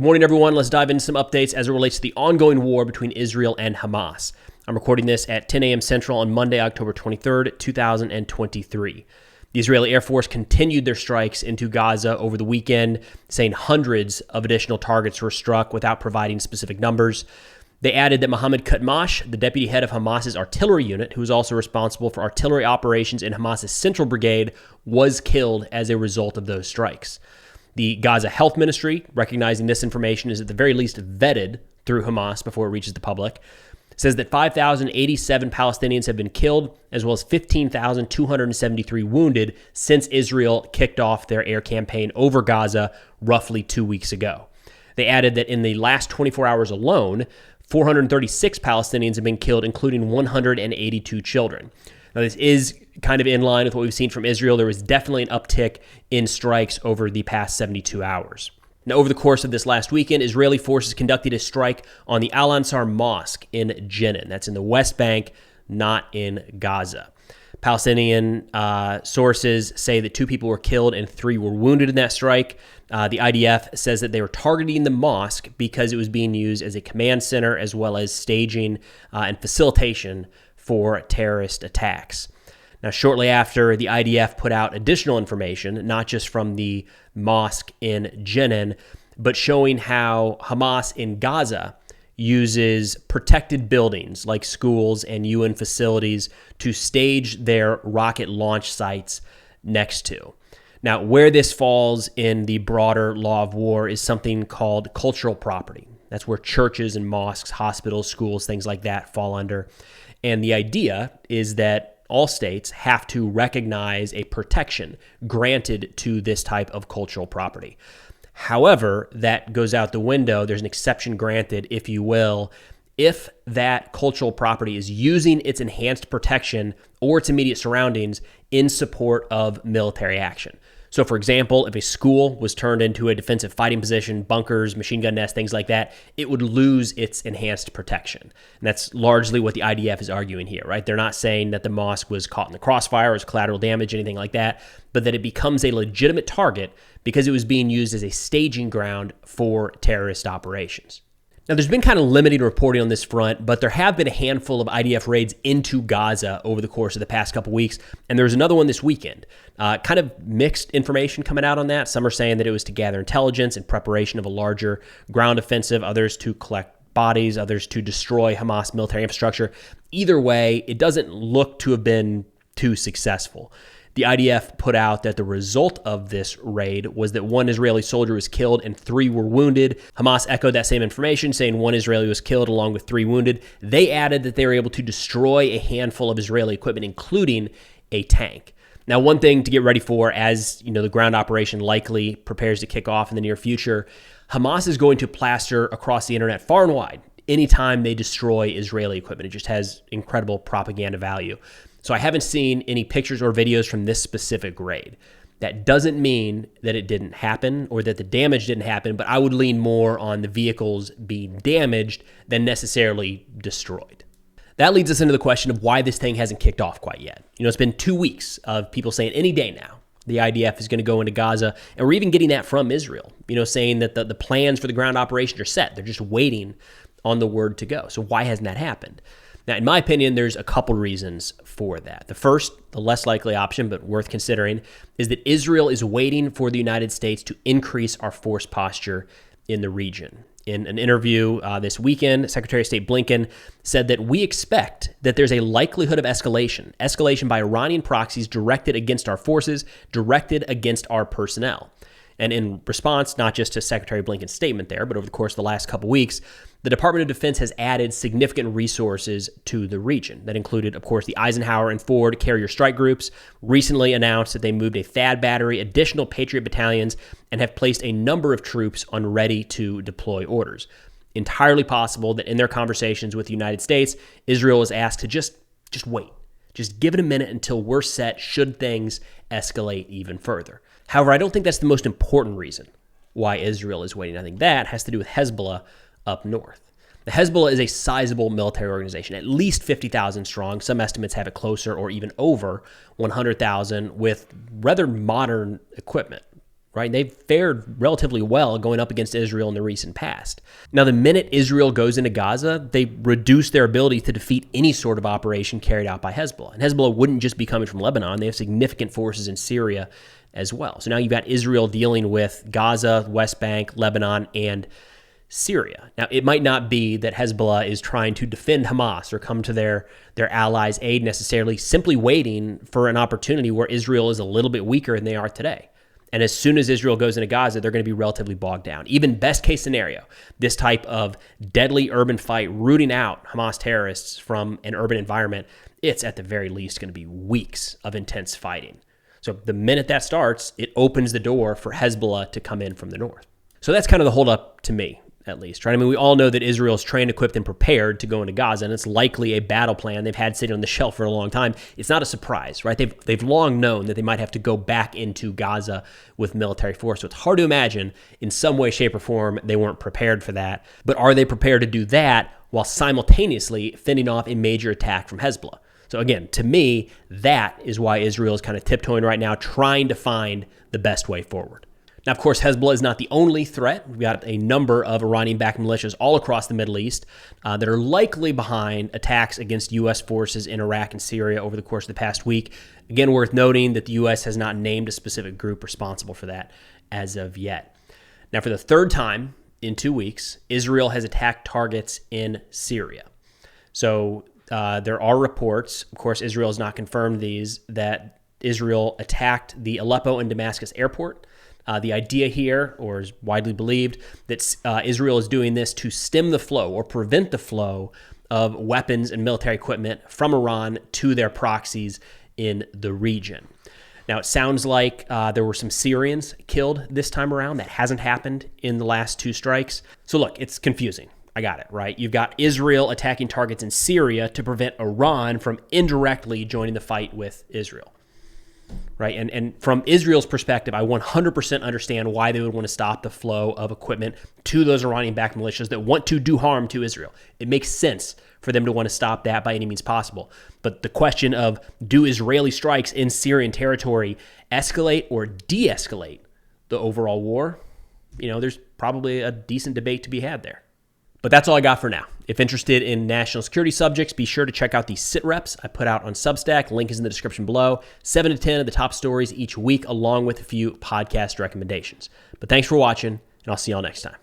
Good morning, everyone. Let's dive into some updates as it relates to the ongoing war between Israel and Hamas. I'm recording this at 10 a.m. Central on Monday, October 23rd, 2023. The Israeli Air Force continued their strikes into Gaza over the weekend, saying hundreds of additional targets were struck without providing specific numbers. They added that Mohammed Kutmash, the deputy head of Hamas's artillery unit, who is also responsible for artillery operations in Hamas's Central Brigade, was killed as a result of those strikes. The Gaza Health Ministry, recognizing this information is at the very least vetted through Hamas before it reaches the public, says that 5,087 Palestinians have been killed, as well as 15,273 wounded since Israel kicked off their air campaign over Gaza roughly 2 weeks ago. They added that in the last 24 hours alone, 436 Palestinians have been killed, including 182 children. Now, this is kind of in line with what we've seen from Israel. There was definitely an uptick in strikes over the past 72 hours. Now, over the course of this last weekend, Israeli forces conducted a strike on the Al-Ansar Mosque in Jenin. That's in the West Bank, not in Gaza. Palestinian sources say that 2 people were killed and 3 were wounded in that strike. The IDF says that they were targeting the mosque because it was being used as a command center as well as staging and facilitation for terrorist attacks. Now, shortly after, the IDF put out additional information, not just from the mosque in Jenin, but showing how Hamas in Gaza uses protected buildings like schools and UN facilities to stage their rocket launch sites next to. Now, where this falls in the broader law of war is something called cultural property. That's where churches and mosques, hospitals, schools, things like that fall under. And the idea is that all states have to recognize a protection granted to this type of cultural property. However, that goes out the window. There's an exception granted, if you will, if that cultural property is using its enhanced protection or its immediate surroundings in support of military action. So, for example, if a school was turned into a defensive fighting position, bunkers, machine gun nests, things like that, it would lose its enhanced protection. And that's largely what the IDF is arguing here, right? They're not saying that the mosque was caught in the crossfire or was collateral damage, anything like that, but that it becomes a legitimate target because it was being used as a staging ground for terrorist operations. Now, there's been kind of limited reporting on this front, but there have been a handful of IDF raids into Gaza over the course of the past couple weeks, and there's another one this weekend. Kind of mixed information coming out on that. Some are saying that it was to gather intelligence in preparation of a larger ground offensive, others to collect bodies, others to destroy Hamas military infrastructure. Either way, it doesn't look to have been too successful. The IDF put out that the result of this raid was that 1 Israeli soldier was killed and 3 were wounded. Hamas echoed that same information, saying 1 Israeli was killed along with 3 wounded. They added that they were able to destroy a handful of Israeli equipment, including a tank. Now, one thing to get ready for as the ground operation likely prepares to kick off in the near future, Hamas is going to plaster across the internet far and wide anytime they destroy Israeli equipment. It just has incredible propaganda value. So I haven't seen any pictures or videos from this specific raid. That doesn't mean that it didn't happen or that the damage didn't happen, but I would lean more on the vehicles being damaged than necessarily destroyed. That leads us into the question of why this thing hasn't kicked off quite yet. It's been 2 weeks of people saying any day now the IDF is going to go into Gaza, and we're even getting that from Israel, saying that the plans for the ground operation are set. They're just waiting on the word to go. So why hasn't that happened? Now, in my opinion, there's a couple reasons for that. The first, the less likely option, but worth considering, is that Israel is waiting for the United States to increase our force posture in the region. In an interview this weekend, Secretary of State Blinken said that we expect that there's a likelihood of escalation by Iranian proxies directed against our forces, directed against our personnel. And in response, not just to Secretary Blinken's statement there, but over the course of the last couple weeks, the Department of Defense has added significant resources to the region. That included, of course, the Eisenhower and Ford carrier strike groups, recently announced that they moved a THAAD battery, additional Patriot battalions, and have placed a number of troops on ready-to-deploy orders. Entirely possible that in their conversations with the United States, Israel is asked to just wait. Just give it a minute until we're set should things escalate even further. However, I don't think that's the most important reason why Israel is waiting. I think that has to do with Hezbollah up north. The Hezbollah is a sizable military organization, at least 50,000 strong. Some estimates have it closer or even over 100,000 with rather modern equipment. right? They've fared relatively well going up against Israel in the recent past. Now, the minute Israel goes into Gaza, they reduce their ability to defeat any sort of operation carried out by Hezbollah. And Hezbollah wouldn't just be coming from Lebanon. They have significant forces in Syria as well. So now you've got Israel dealing with Gaza, West Bank, Lebanon, and Syria. Now, it might not be that Hezbollah is trying to defend Hamas or come to their allies' aid necessarily, simply waiting for an opportunity where Israel is a little bit weaker than they are today. And as soon as Israel goes into Gaza, they're going to be relatively bogged down. Even best case scenario, this type of deadly urban fight rooting out Hamas terrorists from an urban environment, it's at the very least going to be weeks of intense fighting. So the minute that starts, it opens the door for Hezbollah to come in from the north. So that's kind of the holdup to me, at least, right? I mean, we all know that Israel is trained, equipped, and prepared to go into Gaza, and it's likely a battle plan they've had sitting on the shelf for a long time. It's not a surprise, right? They've long known that they might have to go back into Gaza with military force. So it's hard to imagine in some way, shape, or form they weren't prepared for that. But are they prepared to do that while simultaneously fending off a major attack from Hezbollah? So again, to me, that is why Israel is kind of tiptoeing right now, trying to find the best way forward. Now, of course, Hezbollah is not the only threat. We've got a number of Iranian-backed militias all across the Middle East that are likely behind attacks against U.S. forces in Iraq and Syria over the course of the past week. Again, worth noting that the U.S. has not named a specific group responsible for that as of yet. Now, for the third time in 2 weeks, Israel has attacked targets in Syria. So there are reports, of course, Israel has not confirmed these, that Israel attacked the Aleppo and Damascus airport. The idea here, or is widely believed, that Israel is doing this to stem the flow or prevent the flow of weapons and military equipment from Iran to their proxies in the region. Now, it sounds like there were some Syrians killed this time around. That hasn't happened in the last two strikes. So look, it's confusing. I got it, right? You've got Israel attacking targets in Syria to prevent Iran from indirectly joining the fight with Israel. Right. And from Israel's perspective, I 100% understand why they would want to stop the flow of equipment to those Iranian-backed militias that want to do harm to Israel. It makes sense for them to want to stop that by any means possible. But the question of, do Israeli strikes in Syrian territory escalate or de-escalate the overall war? You know, there's probably a decent debate to be had there. But that's all I got for now. If interested in national security subjects, be sure to check out the sit reps I put out on Substack. Link is in the description below. 7 to 10 of the top stories each week, along with a few podcast recommendations. But thanks for watching, and I'll see y'all next time.